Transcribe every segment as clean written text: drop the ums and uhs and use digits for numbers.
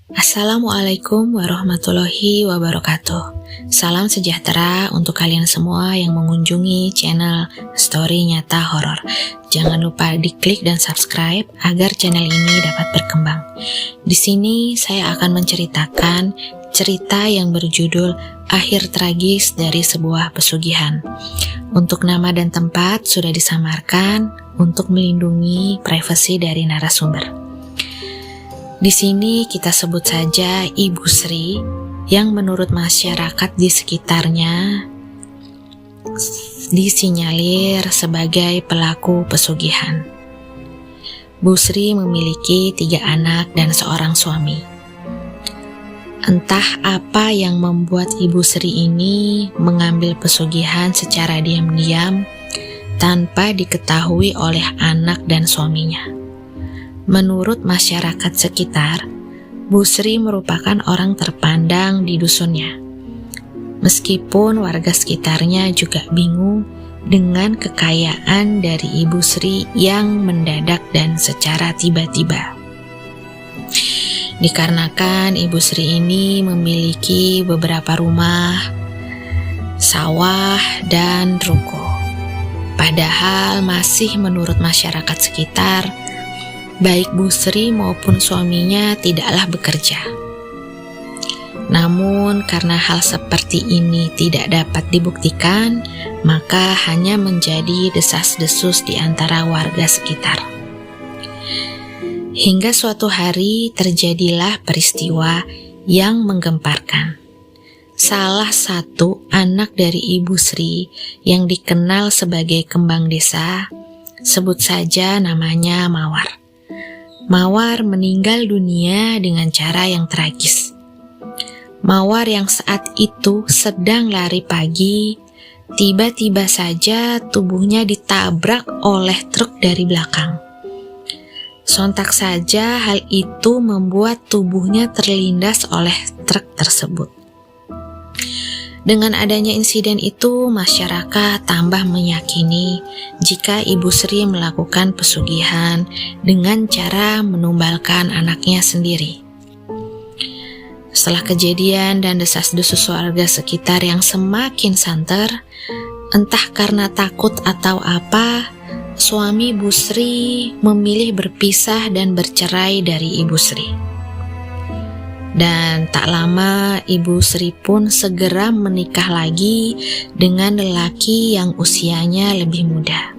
Assalamualaikum warahmatullahi wabarakatuh. Salam sejahtera untuk kalian semua yang mengunjungi channel Story Nyata Horor. Jangan lupa diklik dan subscribe agar channel ini dapat berkembang. Di sini saya akan menceritakan cerita yang berjudul Akhir Tragis dari Sebuah Pesugihan. Untuk nama dan tempat sudah disamarkan untuk melindungi privasi dari narasumber. Di sini kita sebut saja Ibu Sri yang menurut masyarakat di sekitarnya disinyalir sebagai pelaku pesugihan. Bu Sri memiliki 3 anak dan seorang suami. Entah apa yang membuat Ibu Sri ini mengambil pesugihan secara diam-diam tanpa diketahui oleh anak dan suaminya. Menurut masyarakat sekitar, Bu Sri merupakan orang terpandang di dusunnya. Meskipun warga sekitarnya juga bingung dengan kekayaan dari Ibu Sri yang mendadak dan secara tiba-tiba. Dikarenakan Ibu Sri ini memiliki beberapa rumah, sawah, dan ruko. Padahal masih menurut masyarakat sekitar, baik Bu Sri maupun suaminya tidaklah bekerja. Namun karena hal seperti ini tidak dapat dibuktikan, maka hanya menjadi desas-desus di antara warga sekitar. Hingga suatu hari terjadilah peristiwa yang menggemparkan. Salah satu anak dari Ibu Sri yang dikenal sebagai kembang desa, sebut saja namanya Mawar. Mawar meninggal dunia dengan cara yang tragis. Mawar yang saat itu sedang lari pagi, tiba-tiba saja tubuhnya ditabrak oleh truk dari belakang. Sontak saja hal itu membuat tubuhnya terlindas oleh truk tersebut. Dengan adanya insiden itu, masyarakat tambah meyakini jika Ibu Sri melakukan pesugihan dengan cara menumbalkan anaknya sendiri. Setelah kejadian dan desas-desus warga sekitar yang semakin santer, entah karena takut atau apa, suami Bu Sri memilih berpisah dan bercerai dari Ibu Sri. Dan tak lama Ibu Sri pun segera menikah lagi dengan lelaki yang usianya lebih muda.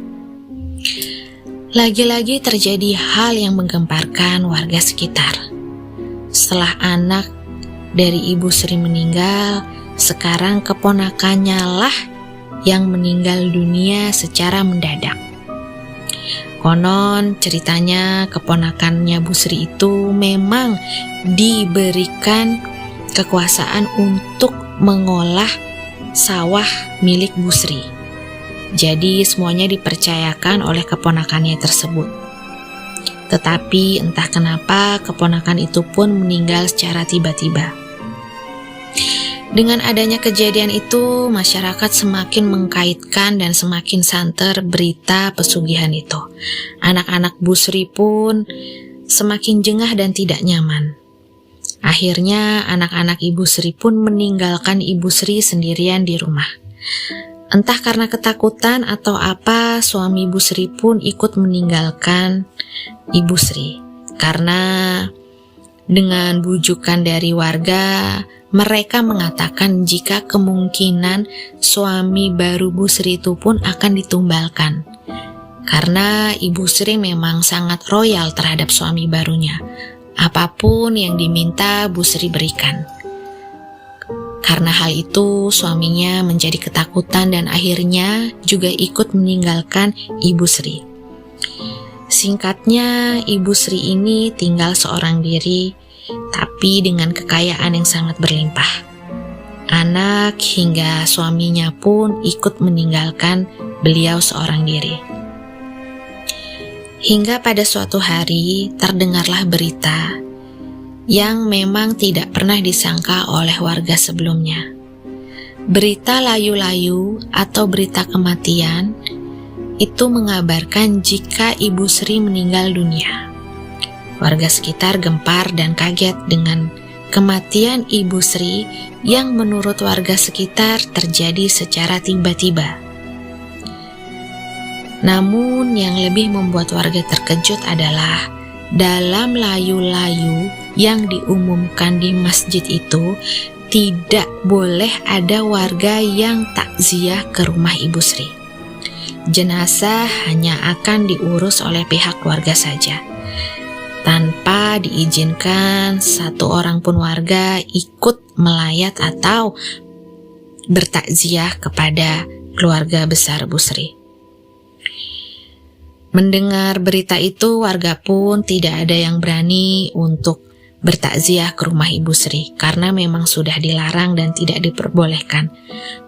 Lagi-lagi terjadi hal yang menggemparkan warga sekitar. Setelah anak dari Ibu Sri meninggal, sekarang keponakannya lah yang meninggal dunia secara mendadak. Konon ceritanya keponakannya Bu Sri itu memang diberikan kekuasaan untuk mengolah sawah milik Bu Sri. Jadi semuanya dipercayakan oleh keponakannya tersebut. Tetapi entah kenapa keponakan itu pun meninggal secara tiba-tiba. Dengan adanya kejadian itu, masyarakat semakin mengkaitkan dan semakin santer berita pesugihan itu. Anak-anak Bu Sri pun semakin jengah dan tidak nyaman. Akhirnya anak-anak Ibu Sri pun meninggalkan Ibu Sri sendirian di rumah. Entah karena ketakutan atau apa, suami Bu Sri pun ikut meninggalkan Ibu Sri. Karena dengan bujukan dari warga, mereka mengatakan jika kemungkinan suami baru Bu Sri itu pun akan ditumbalkan. Karena Ibu Sri memang sangat royal terhadap suami barunya. Apapun yang diminta Bu Sri berikan. Karena hal itu suaminya menjadi ketakutan dan akhirnya juga ikut meninggalkan Ibu Sri. Singkatnya, Ibu Sri ini tinggal seorang diri, tapi dengan kekayaan yang sangat berlimpah. Anak hingga suaminya pun ikut meninggalkan beliau seorang diri. Hingga pada suatu hari terdengarlah berita yang memang tidak pernah disangka oleh warga sebelumnya. Berita layu-layu atau berita kematian itu mengabarkan jika Ibu Sri meninggal dunia. Warga sekitar gempar dan kaget dengan kematian Ibu Sri yang menurut warga sekitar terjadi secara tiba-tiba. Namun yang lebih membuat warga terkejut adalah dalam layu-layu yang diumumkan di masjid itu tidak boleh ada warga yang takziah ke rumah Ibu Sri. Jenazah hanya akan diurus oleh pihak keluarga saja, tanpa diizinkan satu orang pun warga ikut melayat atau bertakziah kepada keluarga besar Bu Sri. Mendengar berita itu, warga pun tidak ada yang berani untuk bertakziah ke rumah Ibu Sri karena memang sudah dilarang dan tidak diperbolehkan.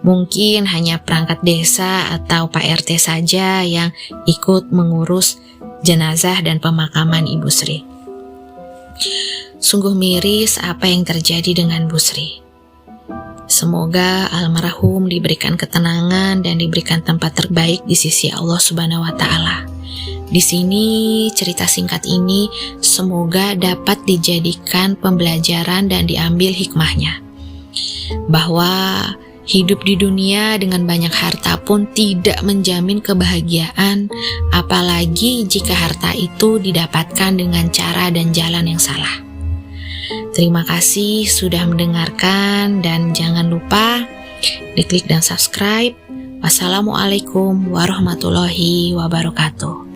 Mungkin hanya perangkat desa atau Pak RT saja yang ikut mengurus jenazah dan pemakaman Ibu Sri. Sungguh miris apa yang terjadi dengan Bu Sri. Semoga almarhum diberikan ketenangan dan diberikan tempat terbaik di sisi Allah Subhanahu wa Ta'ala. Di sini cerita singkat ini semoga dapat dijadikan pembelajaran dan diambil hikmahnya, bahwa hidup di dunia dengan banyak harta pun tidak menjamin kebahagiaan, apalagi jika harta itu didapatkan dengan cara dan jalan yang salah. Terima kasih sudah mendengarkan dan jangan lupa diklik dan subscribe. Wassalamualaikum warahmatullahi wabarakatuh.